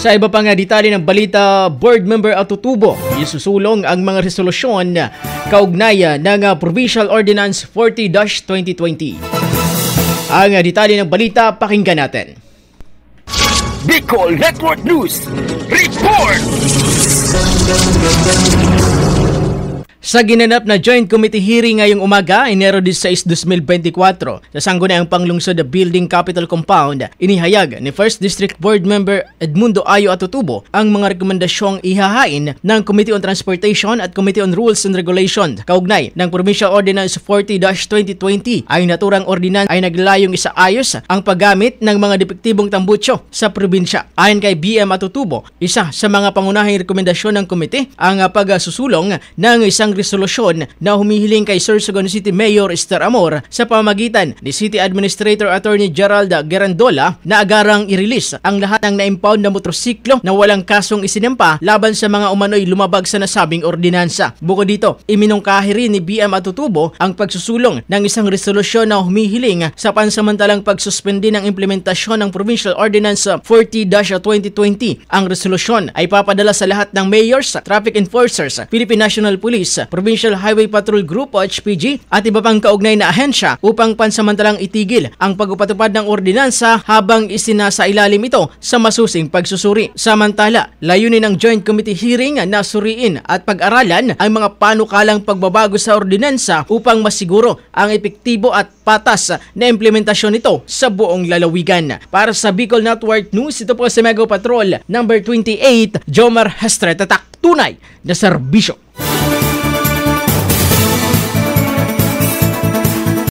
Sa iba pang detalye ng balita, board member Atutubo isusulong ang mga resolusyon kaugnay ng Provincial Ordinance 40-2020. Ang detalye ng balita, pakinggan natin. Bicol Network News Report! Sa ginanap na Joint Committee hearing ngayong umaga, Enero 16, 2024, sa Sangguniang Panglungsod Building Capital Compound, inihayag ni 1st District Board Member Edmundo Ayo Atutubo ang mga rekomendasyong ihahain ng Committee on Transportation at Committee on Rules and Regulations kaugnay ng Provincial Ordinance 40-2020. Ay naturang ordinance ay naglayong isaayos ang paggamit ng mga depektibong tambutso sa probinsya. Ayon kay BM Atutubo, isa sa mga pangunahing rekomendasyon ng komite ang pagsusulong ng isang resolusyon na humihiling kay Sorsogon City Mayor Esther Amor sa pamamagitan ni City Administrator Attorney Gerald Gerandola na agarang i-release ang lahat ng na-impound na motorsiklo na walang kasong isinampa laban sa mga umano'y lumabag sa nasabing ordinansa. Bukod dito, iminungkahi rin ni BM Atutubo ang pagsusulong ng isang resolusyon na humihiling sa pansamantalang pagsuspende ng implementasyon ng Provincial Ordinance 40-2020. Ang resolusyon ay papadala sa lahat ng mayors, traffic enforcers, Philippine National Police, Provincial Highway Patrol Group o HPG at iba pang kaugnay na ahensya upang pansamantalang itigil ang pagpapatupad ng ordinansa habang isinasailalim ito sa masusing pagsusuri. Samantala, layunin ng Joint Committee hearing na suriin at pag-aralan ang mga panukalang pagbabago sa ordinansa upang masiguro ang epektibo at patas na implementasyon nito sa buong lalawigan. Para sa Bicol Network News, ito po si Mega Patrol number 28, Jomar Hestre, tatak tunay na serbisyo.